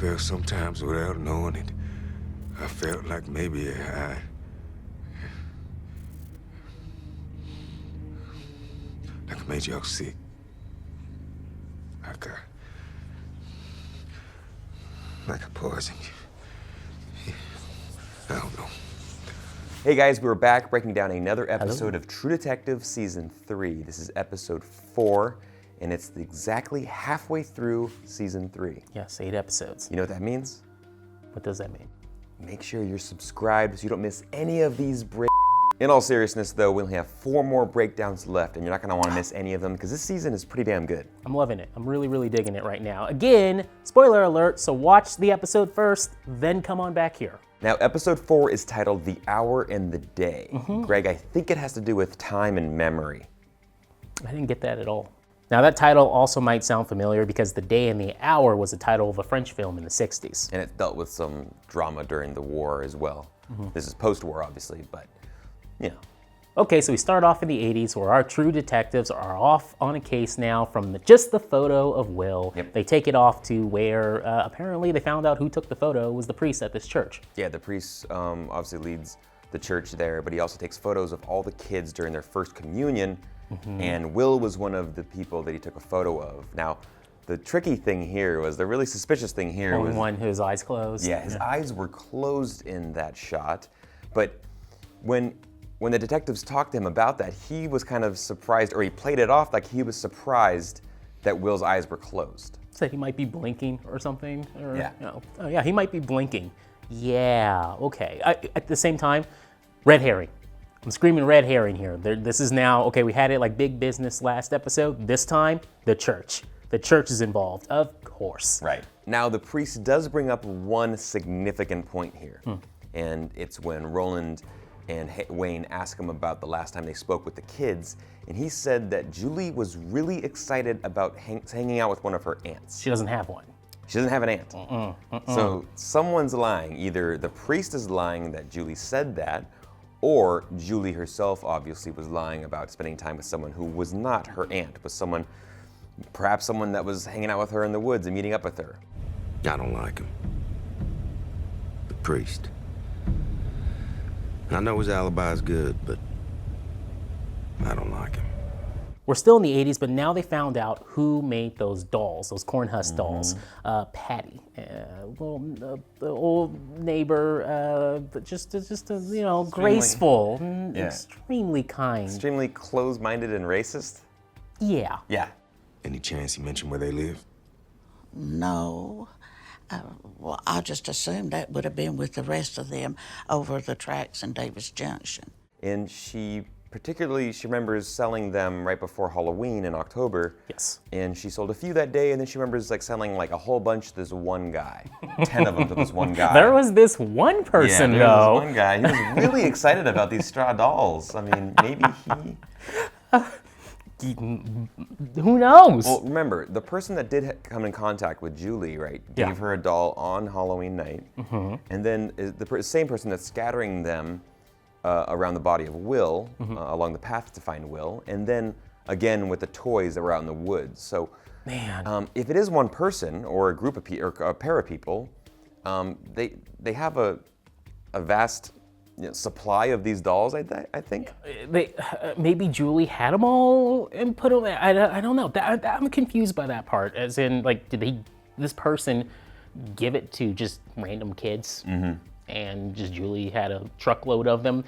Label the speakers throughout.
Speaker 1: felt sometimes without knowing it. I felt like maybe like I made y'all sick. Like I poisoned you. I don't know.
Speaker 2: Hey guys, we're back breaking down another episode of True Detective Season 3. This is episode 4, and it's exactly halfway through Season 3.
Speaker 3: Yes, 8 episodes.
Speaker 2: You know what that means?
Speaker 3: What does that mean?
Speaker 2: Make sure you're subscribed so you don't miss any of these breaks. In all seriousness though, we only have 4 more breakdowns left, and you're not gonna wanna miss any of them because this season is pretty damn good.
Speaker 3: I'm loving it. I'm really, really digging it right now. Again, spoiler alert, so watch the episode first, then come on back here.
Speaker 2: Now, episode 4 is titled The Hour and the Day. Greg, I think it has to do with time and memory.
Speaker 3: I didn't get that at all. Now that title also might sound familiar because The Day and the Hour was the title of a French film in the 60s.
Speaker 2: And it dealt with some drama during the war as well. This is post-war, obviously, but you know.
Speaker 3: Okay, so we start off in the 80s where our true detectives are off on a case now from just the photo of Will.
Speaker 2: Yep.
Speaker 3: They take it off to where apparently they found out who took the photo was the priest at this church.
Speaker 2: Yeah, the priest obviously leads the church there, but he also takes photos of all the kids during their first communion, and Will was one of the people that he took a photo of. Now, the tricky thing here was, the really suspicious thing here was...
Speaker 3: one whose eyes closed.
Speaker 2: Yeah, his eyes were closed in that shot, but when the detectives talked to him about that, he was kind of surprised, or he played it off like he was surprised that Will's eyes were closed.
Speaker 3: Said he might be blinking or something. Or,
Speaker 2: Yeah.
Speaker 3: You know, oh yeah, he might be blinking. Yeah, okay. At the same time, red herring. I'm screaming red herring here. This is now, okay, we had it like big business last episode. This time, the church. The church is involved, of course.
Speaker 2: Right. Now, the priest does bring up one significant point here, and it's when Roland and Wayne asked him about the last time they spoke with the kids, and he said that Julie was really excited about hanging out with one of her aunts.
Speaker 3: She doesn't have one.
Speaker 2: She doesn't have an aunt. So someone's lying. Either the priest is lying that Julie said that, or Julie herself obviously was lying about spending time with someone who was not her aunt, was someone, perhaps someone that was hanging out with her in the woods and meeting up with her.
Speaker 1: I don't like him. The priest. I know his alibi is good, but I don't like him.
Speaker 3: We're still in the 80s, but now they found out who made those dolls, those corn husk dolls. Patty, the old neighbor, but just you know, graceful, extremely kind.
Speaker 2: Extremely closed-minded and racist?
Speaker 3: Yeah.
Speaker 2: Yeah.
Speaker 1: Any chance he mentioned where they live?
Speaker 4: No. Well, I just assumed that would have been with the rest of them over the tracks in Davis Junction.
Speaker 2: And she remembers selling them right before Halloween in October.
Speaker 3: Yes.
Speaker 2: And she sold a few that day, and then she remembers like selling like a whole bunch to this one guy. 10 of them to this one guy.
Speaker 3: There was this one person,
Speaker 2: yeah, there
Speaker 3: though.
Speaker 2: was this one guy. He was really excited about these straw dolls. I mean, maybe he...
Speaker 3: Who knows?
Speaker 2: Well, remember, the person that did come in contact with Julie, right, gave her a doll on Halloween night, and then the same person that's scattering them around the body of Will, along the path to find Will, and then again with the toys that were out in the woods. So,
Speaker 3: man,
Speaker 2: if it is one person or a group of people or a pair of people, they have a vast supply of these dolls. I think.
Speaker 3: Maybe Julie had them all and put them. I don't know. I'm confused by that part. As in, like, did this person give it to just random kids, and just Julie had a truckload of them?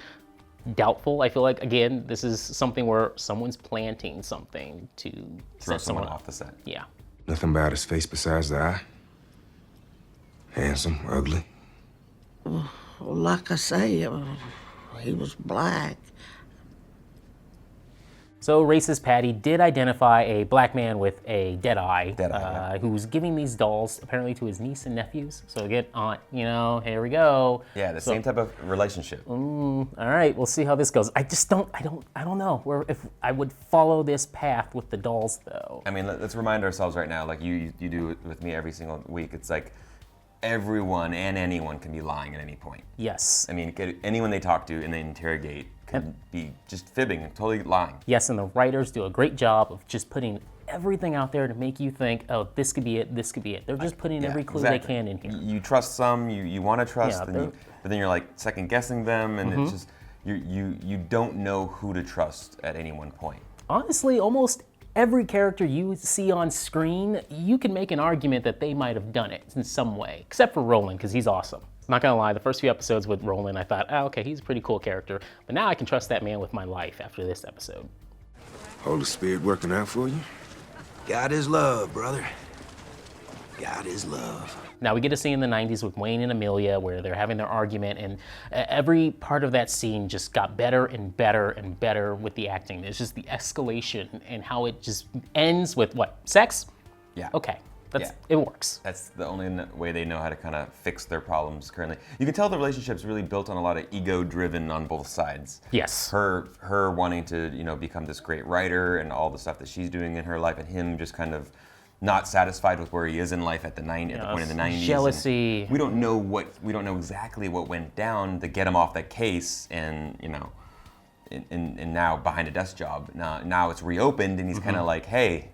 Speaker 3: Doubtful. I feel like, again, this is something where someone's planting something to
Speaker 2: Throw
Speaker 3: set
Speaker 2: someone off the set.
Speaker 3: Yeah.
Speaker 1: Nothing about his face besides the eye? Handsome, ugly?
Speaker 4: Well, like I say, he was black.
Speaker 3: So racist Patty did identify a black man with a dead eye, who was giving these dolls apparently to his niece and nephews. So again, aunt, here we go.
Speaker 2: Yeah, the same type of relationship.
Speaker 3: All right, we'll see how this goes. I don't know if I would follow this path with the dolls though.
Speaker 2: I mean, let's remind ourselves right now, like you do it with me every single week. It's like everyone and anyone can be lying at any point.
Speaker 3: Yes.
Speaker 2: I mean, anyone they talk to and they interrogate can be just fibbing and totally lying.
Speaker 3: Yes, and the writers do a great job of just putting everything out there to make you think, oh, this could be it, this could be it. They're just putting every clue they can in here.
Speaker 2: You trust some, you want to trust,
Speaker 3: Yeah,
Speaker 2: but then you're like second guessing them, and it's just you don't know who to trust at any one point.
Speaker 3: Honestly, almost every character you see on screen, you can make an argument that they might have done it in some way, except for Roland, because he's awesome. I'm not gonna lie, the first few episodes with Roland, I thought, oh, okay, he's a pretty cool character, but now I can trust that man with my life after this episode.
Speaker 1: Holy Spirit working out for you? God is love, brother. God is love.
Speaker 3: Now we get a scene in the 90s with Wayne and Amelia where they're having their argument, and every part of that scene just got better and better and better with the acting. It's just the escalation and how it just ends with what? Sex?
Speaker 2: Yeah.
Speaker 3: Okay. It works.
Speaker 2: That's the only way they know how to kind of fix their problems currently. You can tell the relationship's really built on a lot of ego-driven on both sides.
Speaker 3: Yes.
Speaker 2: Her wanting to, become this great writer and all the stuff that she's doing in her life, and him just kind of not satisfied with where he is in life at the point in the 90s.
Speaker 3: Jealousy.
Speaker 2: We don't know exactly what went down to get him off that case, and and now behind a desk job. Now it's reopened, and he's kind of like, hey.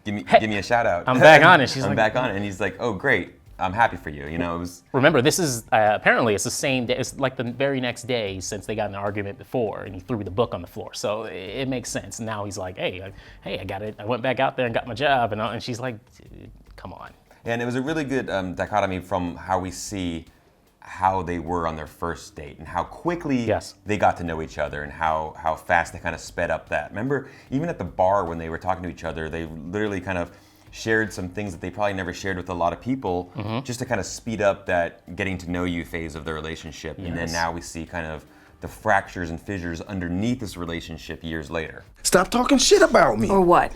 Speaker 2: Give me a shout out.
Speaker 3: I'm back on it.
Speaker 2: I'm back on it, and he's like, "Oh, great! I'm happy for you." It was.
Speaker 3: Remember, this is apparently it's the same day. It's like the very next day since they got in an argument before, and he threw the book on the floor. So it makes sense. And now he's like, "Hey, I got it. I went back out there and got my job." And she's like, "Come on."
Speaker 2: And it was a really good dichotomy from how we see how they were on their first date and how quickly they got to know each other, and how fast they kind of sped up that. Remember, even at the bar when they were talking to each other, they literally kind of shared some things that they probably never shared with a lot of people, just to kind of speed up that getting to know you phase of their relationship. And then now we see kind of the fractures and fissures underneath this relationship years later.
Speaker 1: Stop talking shit about me.
Speaker 5: Or what?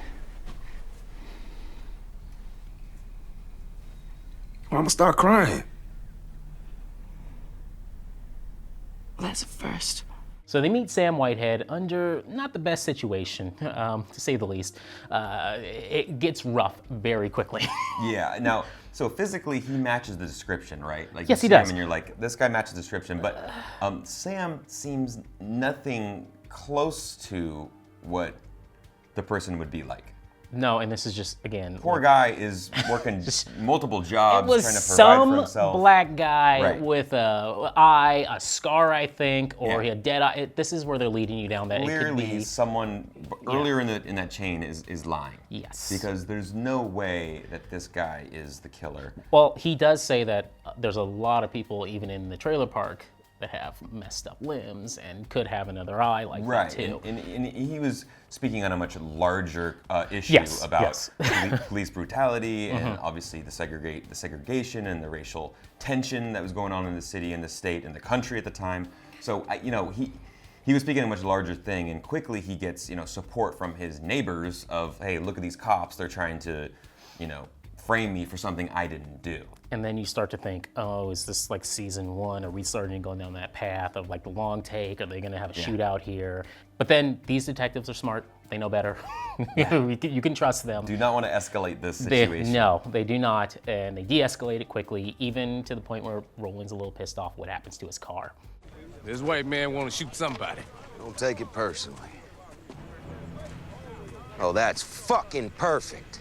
Speaker 1: I'm gonna start crying.
Speaker 5: That's a first.
Speaker 3: So they meet Sam Whitehead under not the best situation, to say the least. It gets rough very quickly.
Speaker 2: Yeah. Now, so physically he matches the description, right? Like
Speaker 3: yes,
Speaker 2: you
Speaker 3: he
Speaker 2: see him
Speaker 3: does.
Speaker 2: and you're like, this guy matches the description, but Sam seems nothing close to what the person would be like.
Speaker 3: No, and this is just, again...
Speaker 2: Poor guy is working multiple jobs,
Speaker 3: it was
Speaker 2: trying to provide for himself.
Speaker 3: Some black guy with a scar, I think, or a dead eye. This is where they're leading you down. That
Speaker 2: Clearly,
Speaker 3: it could be
Speaker 2: someone earlier in that chain is lying.
Speaker 3: Yes.
Speaker 2: Because there's no way that this guy is the killer.
Speaker 3: Well, he does say that there's a lot of people, even in the trailer park, that have messed up limbs and could have another eye like that too.
Speaker 2: And he was speaking on a much larger issue about police brutality and obviously the segregation and the racial tension that was going on in the city and the state and the country at the time. So he was speaking a much larger thing, and quickly he gets support from his neighbors of, hey, look at these cops, they're trying to frame me for something I didn't do.
Speaker 3: And then you start to think, oh, is this like season 1? Are we starting to go down that path of like the long take? Are they going to have a shootout here? But then these detectives are smart. They know better. You can trust them.
Speaker 2: Do not want to escalate this situation.
Speaker 3: No, they do not. And they de-escalate it quickly, even to the point where Roland's a little pissed off what happens to his car.
Speaker 6: This white man want to shoot somebody.
Speaker 7: Don't take it personally. Oh, that's fucking perfect.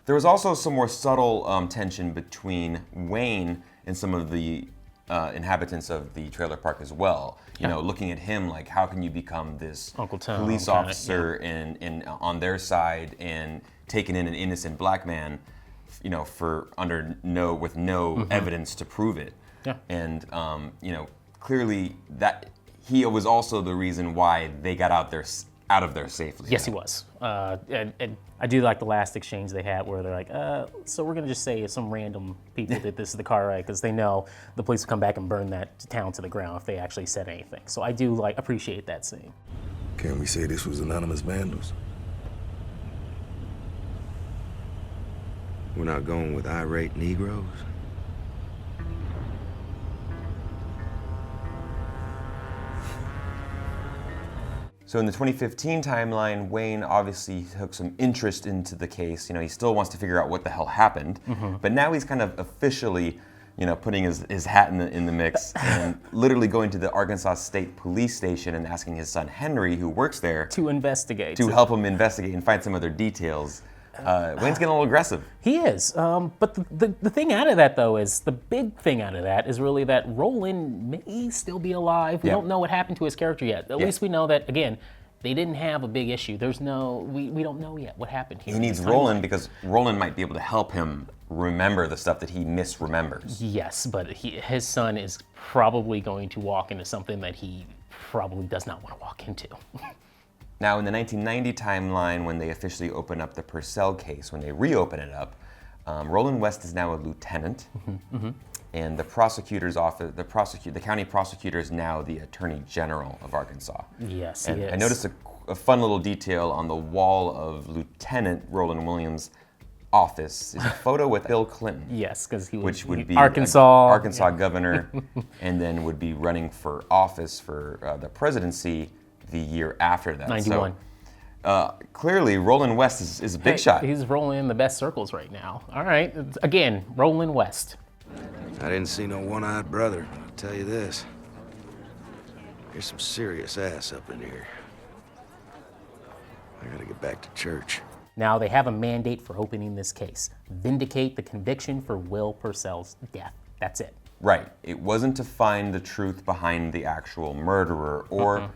Speaker 2: There was also some more subtle tension between Wayne and some of the inhabitants of the trailer park as well. Looking at him like, how can you become this police officer and on their side and taking in an innocent black man, for with no evidence to prove it.
Speaker 3: Yeah.
Speaker 2: And clearly that he was also the reason why they got out of there safely.
Speaker 3: Yes, he was. And I do like the last exchange they had where they're like, so we're going to just say some random people did this to the car, right? Because they know the police will come back and burn that town to the ground if they actually said anything. So I do appreciate that scene.
Speaker 1: Can we say this was anonymous vandals?
Speaker 7: We're not going with irate Negroes?
Speaker 2: So in the 2015 timeline, Wayne obviously took some interest into the case. He still wants to figure out what the hell happened, but now he's kind of officially putting his hat in the mix and literally going to the Arkansas State Police Station and asking his son Henry, who works there,
Speaker 3: To investigate.
Speaker 2: to help him investigate and find some other details. Wayne's getting a little aggressive.
Speaker 3: He is. But the thing out of that, though, is the big thing out of that is really that Roland may still be alive. We don't know what happened to his character yet. At least we know that, again, they didn't have a big issue. There's no, we don't know yet what happened here.
Speaker 2: He needs Roland because Roland might be able to help him remember the stuff that he misremembers.
Speaker 3: Yes, but his son is probably going to walk into something that he probably does not want to walk into.
Speaker 2: Now, in the 1990 timeline, when they officially open up the Purcell case, when they reopen it up, Roland West is now a lieutenant, and the prosecutor's office, the county prosecutor is now the Attorney General of Arkansas.
Speaker 3: Yes,
Speaker 2: and
Speaker 3: he is.
Speaker 2: I noticed a fun little detail on the wall of Lieutenant Roland Williams' office is a photo with Bill Clinton.
Speaker 3: Yes, because he was
Speaker 2: Which would be
Speaker 3: Arkansas
Speaker 2: governor, and then would be running for office for the presidency the year after that.
Speaker 3: 91.
Speaker 2: So, clearly, Roland West is a big shot.
Speaker 3: He's rolling in the best circles right now. All right, again, Roland West.
Speaker 1: I didn't see no one-eyed brother, I'll tell you this. There's some serious ass up in here. I gotta get back to church.
Speaker 3: Now they have a mandate for opening this case. Vindicate the conviction for Will Purcell's death. That's it.
Speaker 2: Right. It wasn't to find the truth behind the actual murderer or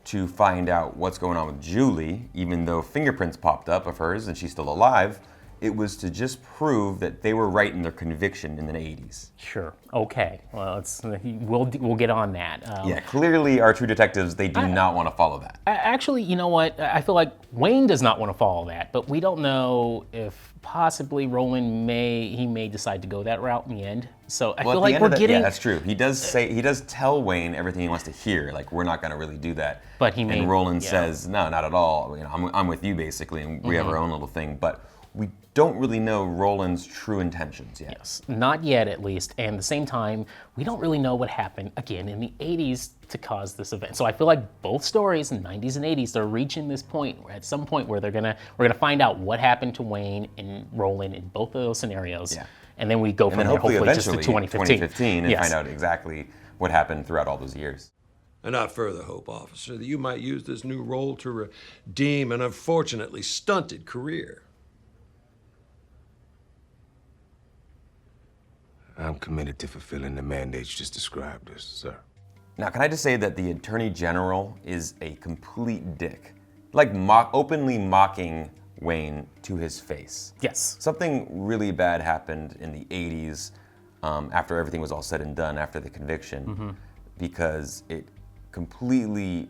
Speaker 2: to find out what's going on with Julie, even though fingerprints popped up of hers and she's still alive. It was to just prove that they were right in their conviction in the 80s.
Speaker 3: Sure. Okay. Well, we'll get on that.
Speaker 2: Yeah, clearly our true detectives, they do not want to follow that.
Speaker 3: Actually, you know what? I feel like Wayne does not want to follow that, but we don't know if possibly Roland may decide to go that route in the end. So I feel like we're getting.
Speaker 2: Yeah, that's true. He does tell Wayne everything he wants to hear. Like, we're not going to really do that.
Speaker 3: But he may.
Speaker 2: And Roland says, no, not at all. I'm with you basically, and we have our own little thing. But we don't really know Roland's true intentions yet.
Speaker 3: Yes, not yet at least. And at the same time, we don't really know what happened, again, in the 80s to cause this event. So I feel like both stories, in the 90s and 80s, they're reaching this point, at some point where we're gonna find out what happened to Wayne and Roland in both of those scenarios. Yeah. And then we go from there, hopefully just to 2015.
Speaker 2: And find out exactly what happened throughout all those years.
Speaker 8: And I further hope, officer, that you might use this new role to redeem an unfortunately stunted career.
Speaker 1: I'm committed to fulfilling the mandates just described us, sir.
Speaker 2: Now, can I just say that the Attorney General is a complete dick? Like, openly mocking Wayne to his face.
Speaker 3: Yes.
Speaker 2: Something really bad happened in the 80s after everything was all said and done, after the conviction, because it completely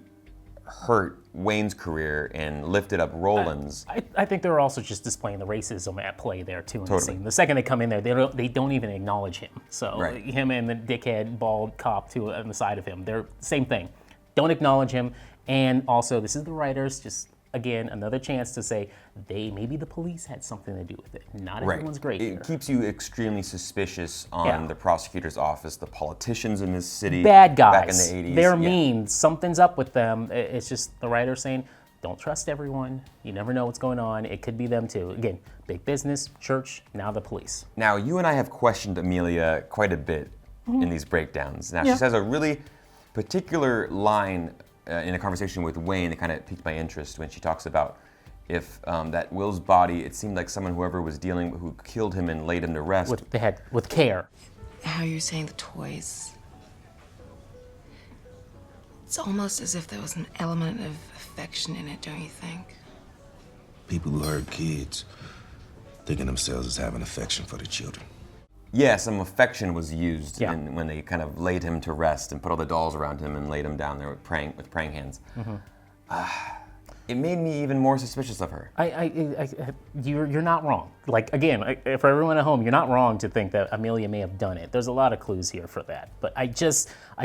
Speaker 2: hurt Wayne's career and lifted up Roland's.
Speaker 3: I think they're also just displaying the racism at play there too in the scene. The second they come in there, they don't even acknowledge him. So him and the dickhead bald cop on the side of him, they're same thing. Don't acknowledge him. And also, this is the writers, just again, another chance to say maybe the police had something to do with it. Not everyone's great here.
Speaker 2: It keeps you extremely suspicious on the prosecutor's office, the politicians in this city.
Speaker 3: Bad guys.
Speaker 2: Back in the 80s.
Speaker 3: They're mean. Something's up with them. It's just the writer saying, don't trust everyone. You never know what's going on. It could be them too. Again, big business, church, now the police.
Speaker 2: Now, you and I have questioned Amelia quite a bit in these breakdowns. Now, she says a really particular line in a conversation with Wayne that kind of piqued my interest when she talks about if that Will's body, it seemed like whoever was who killed him and laid him to rest.
Speaker 3: With care.
Speaker 5: How you're saying the toys. It's almost as if there was an element of affection in it, don't you think?
Speaker 1: People who hurt kids, thinking themselves as having affection for the children.
Speaker 2: Yeah, some affection was used when they kind of laid him to rest and put all the dolls around him and laid him down there with praying hands. It made me even more suspicious of her.
Speaker 3: You're not wrong. Like, again, for everyone at home, you're not wrong to think that Amelia may have done it. There's a lot of clues here for that. But I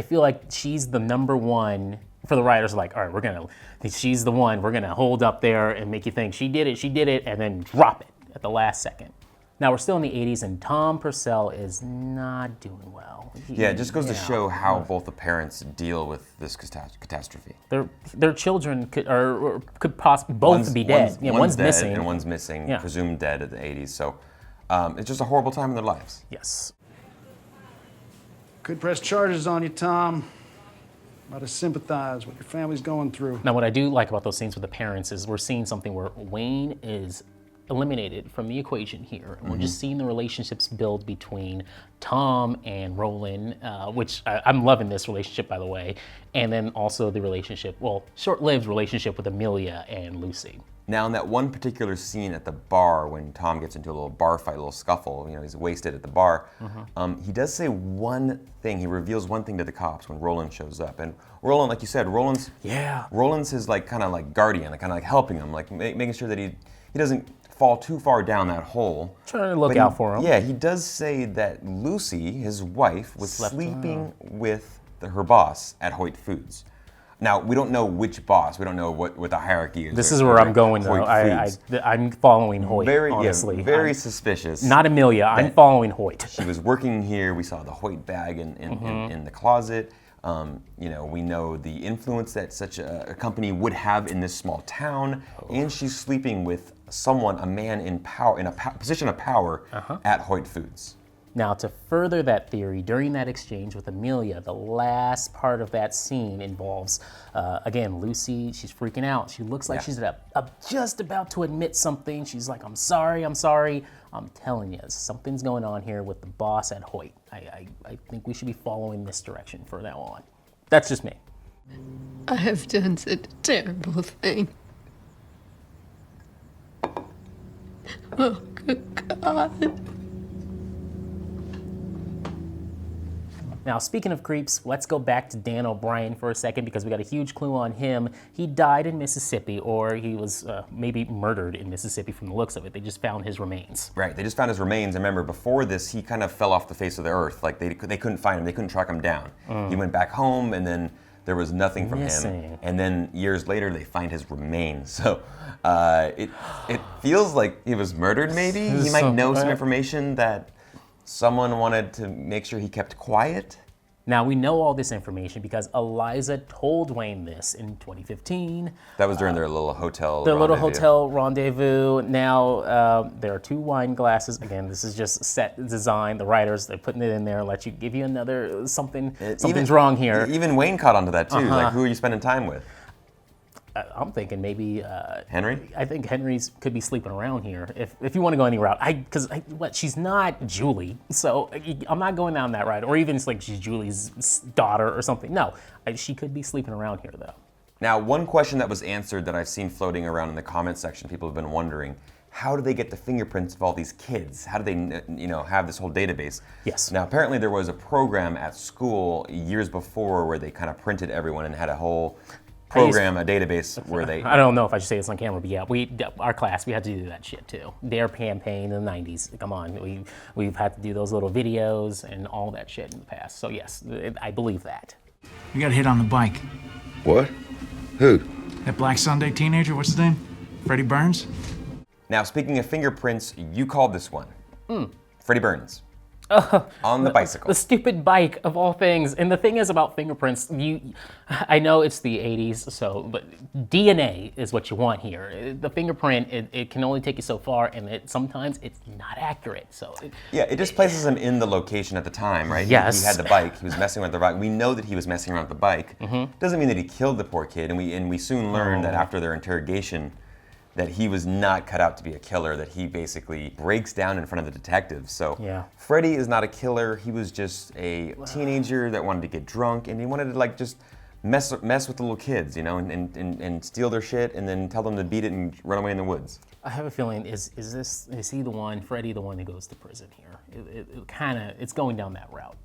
Speaker 3: feel like she's the number one. For the writers, like, all right, she's the one we're gonna hold up there and make you think she did it, and then drop it at the last second. Now, we're still in the 80s, and Tom Purcell is not doing well.
Speaker 2: It just goes to show how both the parents deal with this catastrophe.
Speaker 3: Their children could possibly both be dead. One's
Speaker 2: dead
Speaker 3: missing.
Speaker 2: And one's missing, presumed dead at the 80s. So it's just a horrible time in their lives.
Speaker 3: Yes.
Speaker 9: Could press charges on you, Tom. About to sympathize with your family's going through.
Speaker 3: Now, what I do like about those scenes with the parents is we're seeing something where Wayne is eliminated from the equation here. And we're just seeing the relationships build between Tom and Roland, which I'm loving this relationship, by the way. And then also the relationship, well, short-lived relationship with Amelia and Lucy.
Speaker 2: Now, in that one particular scene at the bar, when Tom gets into a little bar fight, a little scuffle, you know, he's wasted at the bar, he does say one thing. He reveals one thing to the cops when Roland shows up. And Roland, like you said, Roland's his like kind of like guardian, like kind of like helping him, like making sure that he doesn't fall too far down that hole.
Speaker 3: Trying to look out for him.
Speaker 2: Yeah, he does say that Lucy, his wife, was sleeping with her boss at Hoyt Foods. Now, we don't know which boss. We don't know what the hierarchy is.
Speaker 3: This is where I'm going, though. I'm following Hoyt, honestly.
Speaker 2: Yeah, very suspicious.
Speaker 3: Not Amelia. I'm following Hoyt.
Speaker 2: She was working here. We saw the Hoyt bag in the closet. You know, we know the influence that such a company would have in this small town. And she's sleeping with someone, a man in power, in a position of power at Hoyt Foods.
Speaker 3: Now, to further that theory, during that exchange with Amelia, the last part of that scene involves, again, Lucy. She's freaking out. She looks like she's just about to admit something. She's like, I'm sorry. I'm telling you, something's going on here with the boss at Hoyt. I think we should be following this direction from now on. That's just me.
Speaker 10: I have done such a terrible thing. Oh, good God.
Speaker 3: Now, speaking of creeps, let's go back to Dan O'Brien for a second because we got a huge clue on him. He died in Mississippi, or he was maybe murdered in Mississippi from the looks of it. They just found his remains.
Speaker 2: Right, they just found his remains. And remember, before this, he kind of fell off the face of the earth. Like, they couldn't find him. They couldn't track him down. He went back home, and then there was nothing from him. And then years later, they find his remains. So it feels like he was murdered, maybe? He might know some information that someone wanted to make sure he kept quiet.
Speaker 3: Now, we know all this information because Eliza told Wayne this in 2015.
Speaker 2: That was during their little hotel
Speaker 3: rendezvous. Now, there are 2 wine glasses. Again, this is just set design. The writers, they're putting it in there, give you another something. Something's wrong here.
Speaker 2: Even Wayne caught onto that, too. Like, who are you spending time with?
Speaker 3: I'm thinking maybe
Speaker 2: Henry.
Speaker 3: I think Henry's could be sleeping around here. If you want to go any route, because she's not Julie, so I'm not going down that route. Or even it's like she's Julie's daughter or something. No, she could be sleeping around here though.
Speaker 2: Now, one question that was answered that I've seen floating around in the comment section, people have been wondering: how do they get the fingerprints of all these kids? How do they, have this whole database?
Speaker 3: Yes.
Speaker 2: Now, apparently there was a program at school years before where they kind of printed everyone and had a whole program, a database where they...
Speaker 3: I don't know if I should say this on camera, but yeah, our class, we had to do that shit too. Their campaign in the 90s, come on. We've had to do those little videos and all that shit in the past. So yes, I believe that.
Speaker 11: You got hit on the bike.
Speaker 7: What? Who?
Speaker 11: That Black Sunday teenager, what's his name? Freddie Burns?
Speaker 2: Now, speaking of fingerprints, you called this one. Freddie Burns. On the bicycle.
Speaker 3: The stupid bike of all things. And the thing is about fingerprints, I know it's the 80s, but DNA is what you want here. The fingerprint, it can only take you so far, and sometimes it's not accurate. So
Speaker 2: it just places him in the location at the time, right?
Speaker 3: Yes.
Speaker 2: He had the bike. He was messing with the bike. We know that he was messing around with the bike. Doesn't mean that he killed the poor kid. And we soon learned that after their interrogation, that he was not cut out to be a killer, that he basically breaks down in front of the detectives. So Freddie is not a killer. He was just a teenager that wanted to get drunk, and he wanted to just mess with the little kids, and steal their shit and then tell them to beat it and run away in the woods.
Speaker 3: I have a feeling, is he the one, Freddie, the one who goes to prison here? It's going down that route.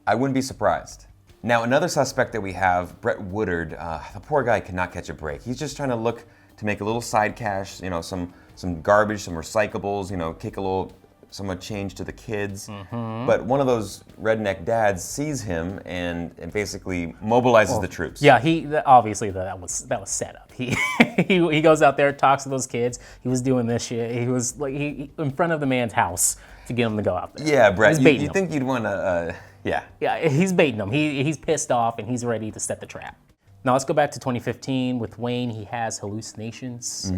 Speaker 2: I wouldn't be surprised. Now, another suspect that we have, Brett Woodard, the poor guy cannot catch a break. He's just trying to look to make a little side cash, some garbage, some recyclables, kick a little somewhat change to the kids. But one of those redneck dads sees him and basically mobilizes the troops.
Speaker 3: Yeah, obviously that was set up. He goes out there, talks to those kids. He was doing this shit. He was in front of the man's house to get him to go out there.
Speaker 2: Yeah, Brett, you think you'd want to,
Speaker 3: Yeah, he's baiting him. He's pissed off and he's ready to set the trap. Now let's go back to 2015 with Wayne. He has hallucinations.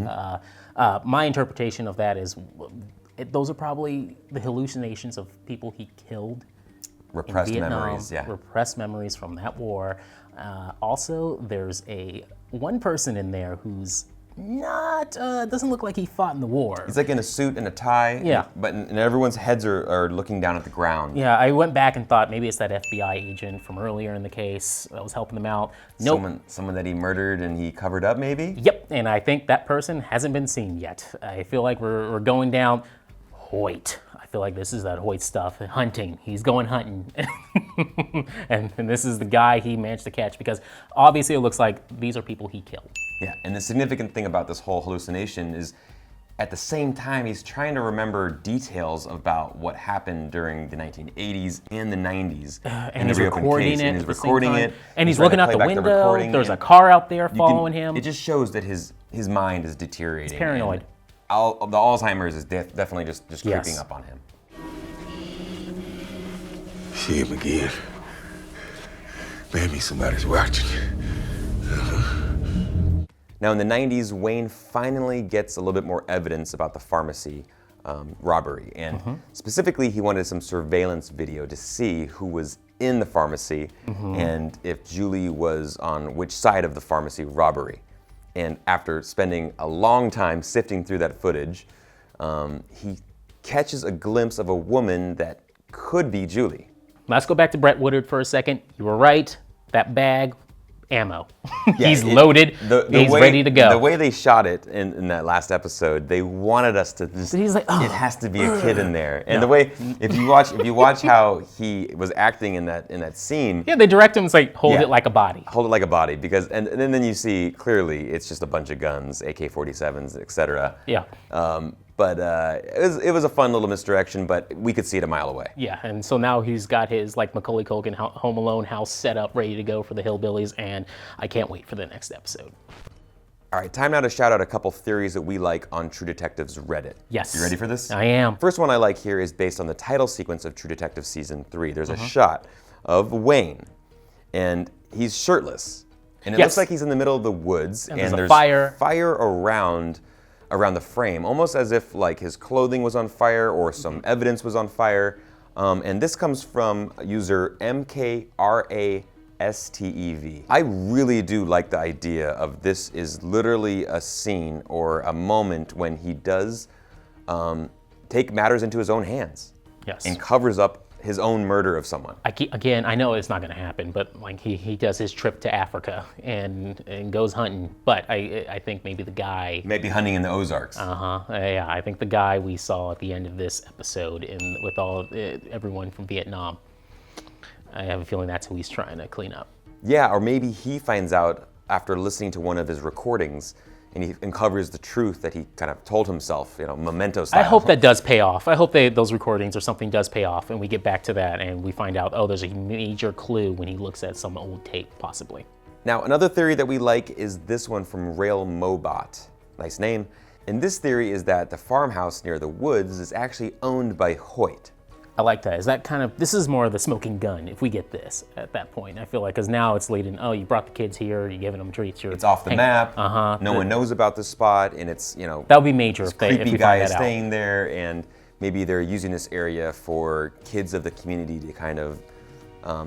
Speaker 3: My interpretation of that is those are probably the hallucinations of people he killed.
Speaker 2: Repressed
Speaker 3: Vietnam,
Speaker 2: memories, yeah.
Speaker 3: Repressed memories from that war. Also, there's one person in there who's not, doesn't look like he fought in the war.
Speaker 2: He's like in a suit and a tie.
Speaker 3: Yeah.
Speaker 2: And everyone's heads are looking down at the ground.
Speaker 3: Yeah, I went back and thought maybe it's that FBI agent from earlier in the case that was helping them out. Nope.
Speaker 2: Someone that he murdered and he covered up, maybe?
Speaker 3: Yep, and I think that person hasn't been seen yet. I feel like we're going down Hoyt. I feel like this is that Hoyt stuff, hunting. He's going hunting. and this is the guy he managed to catch because obviously it looks like these are people he killed.
Speaker 2: Yeah, and the significant thing about this whole hallucination is at the same time he's trying to remember details about what happened during the 1980s and the 90s.
Speaker 3: And he's recording it.
Speaker 2: And he's recording it.
Speaker 3: And he's looking out the window. There's a car out there following him.
Speaker 2: It just shows that his mind is deteriorating.
Speaker 3: He's paranoid.
Speaker 2: The Alzheimer's is definitely just creeping up on him.
Speaker 1: See him again. Maybe somebody's watching.
Speaker 2: Now in the 90s, Wayne finally gets a little bit more evidence about the pharmacy robbery. And specifically, he wanted some surveillance video to see who was in the pharmacy and if Julie was on which side of the pharmacy robbery. And after spending a long time sifting through that footage, he catches a glimpse of a woman that could be Julie.
Speaker 3: Let's go back to Brett Woodard for a second. You were right. That bag, ammo.
Speaker 2: Yeah,
Speaker 3: He's loaded. He's ready to go.
Speaker 2: The way they shot it in that last episode, they wanted us to just.
Speaker 3: He's like, oh,
Speaker 2: it has to be a kid in there. And the way, if you watch how he was acting in that scene.
Speaker 3: Yeah, they direct him. It's like hold it like a body.
Speaker 2: Hold it like a body because, and then you see clearly it's just a bunch of guns, AK-47s, etc.
Speaker 3: Yeah.
Speaker 2: But it was a fun little misdirection, but we could see it a mile away.
Speaker 3: Yeah, and so now he's got his like Macaulay Culkin Home Alone house set up, ready to go for the hillbillies, and I can't wait for the next episode.
Speaker 2: All right, time now to shout out a couple theories that we like on True Detective's Reddit.
Speaker 3: Yes.
Speaker 2: You ready for this?
Speaker 3: I am.
Speaker 2: First one I like here is based on the title sequence of True Detective Season 3. There's a shot of Wayne, and he's shirtless. And it looks like he's in the middle of the woods, and there's fire around the frame, almost as if like his clothing was on fire or some evidence was on fire. And this comes from user MKRASTEV. I really do like the idea of this is literally a scene or a moment when he does take matters into his own hands.
Speaker 3: Yes.
Speaker 2: And covers up his own murder of someone.
Speaker 3: Again, I know it's not going to happen, but like he does his trip to Africa and goes hunting. But I think maybe the guy
Speaker 2: maybe hunting in the Ozarks.
Speaker 3: Yeah, I think the guy we saw at the end of this episode with everyone from Vietnam. I have a feeling that's who he's trying to clean up.
Speaker 2: Yeah, or maybe he finds out after listening to one of his recordings and he uncovers the truth that he kind of told himself, memento style.
Speaker 3: I hope that does pay off. I hope those recordings or something does pay off and we get back to that and we find out, oh, there's a major clue when he looks at some old tape, possibly.
Speaker 2: Now, another theory that we like is this one from Rail Mobot. Nice name. And this theory is that the farmhouse near the woods is actually owned by Hoyt.
Speaker 3: I like that. Is that this is more of the smoking gun if we get this at that point. I feel like, because now it's leading, oh, you brought the kids here, you're giving them treats.
Speaker 2: It's off the map. No one knows about this spot, and it's,
Speaker 3: that would be major if we
Speaker 2: creepy guy is staying there, and maybe they're using this area for kids of the community to kind of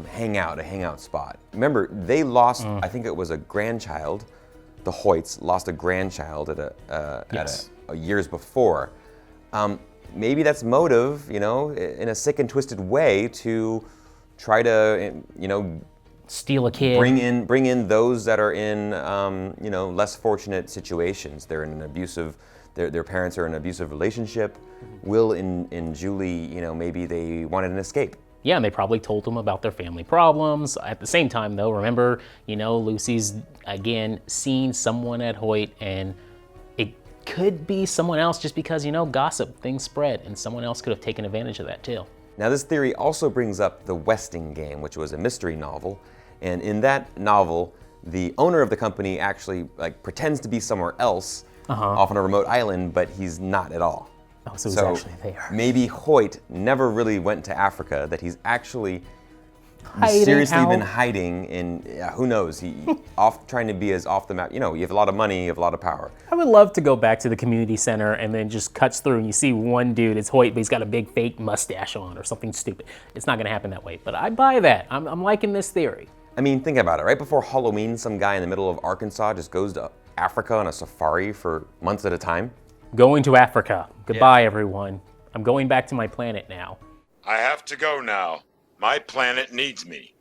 Speaker 2: hang out, a hangout spot. Remember, they lost, I think it was a grandchild, the Hoyts lost a grandchild at years before. Maybe that's motive, in a sick and twisted way to try to,
Speaker 3: steal a kid.
Speaker 2: Bring in those that are in, less fortunate situations. They're in an abusive, their parents are in an abusive relationship. Will and Julie, maybe they wanted an escape.
Speaker 3: Yeah, and they probably told them about their family problems. At the same time, though, remember, Lucy's, again, seen someone at Hoyt, and it could be someone else just because, gossip, things spread, and someone else could have taken advantage of that, too.
Speaker 2: Now, this theory also brings up the Westing game, which was a mystery novel. And in that novel, the owner of the company actually pretends to be somewhere else, off on a remote island, but he's not at all.
Speaker 3: Oh, so he's actually there.
Speaker 2: Maybe Hoyt never really went to Africa, that he's actually
Speaker 3: hiding
Speaker 2: mysteriously
Speaker 3: out.
Speaker 2: been hiding in, who knows, he off trying to be as off the map. You know, you have a lot of money, you have a lot of power.
Speaker 3: I would love to go back to the community center and then just cuts through and you see one dude, it's Hoyt, but he's got a big fake mustache on or something stupid. It's not gonna happen that way, but I buy that. I'm liking this theory.
Speaker 2: I mean, think about it. Right before Halloween, some guy in the middle of Arkansas just goes to Africa on a safari for months at a time.
Speaker 3: Going to Africa. Goodbye, everyone. I'm going back to my planet now.
Speaker 12: I have to go now. My planet needs me.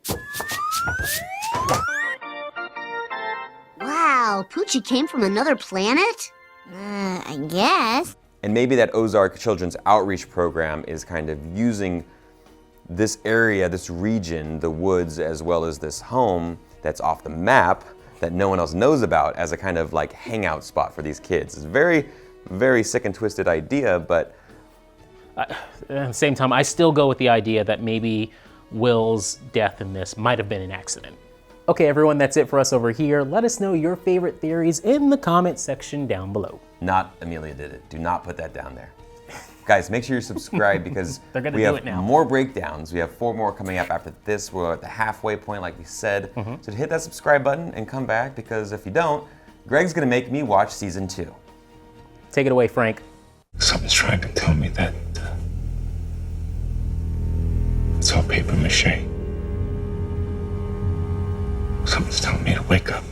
Speaker 13: Wow, Poochie came from another planet? I guess.
Speaker 2: And maybe that Ozark Children's Outreach Program is kind of using this area, this region, the woods, as well as this home that's off the map that no one else knows about as a kind of like hangout spot for these kids. It's a very, very sick and twisted idea, but
Speaker 3: At the same time, I still go with the idea that maybe Will's death in this might have been an accident. Okay, everyone, that's it for us over here. Let us know your favorite theories in the comment section down below.
Speaker 2: not Amelia did it. Do not put that down there. Guys, make sure you're subscribed because
Speaker 3: They're gonna
Speaker 2: we
Speaker 3: do
Speaker 2: have
Speaker 3: it now.
Speaker 2: more breakdowns. We have 4 more coming up after this. We're at the halfway point, like we said. So hit that subscribe button and come back, because if you don't, Greg's gonna make me watch season 2.
Speaker 3: Take it away, Frank.
Speaker 12: Something's trying to tell me that it's all paper mache. Something's telling me to wake up.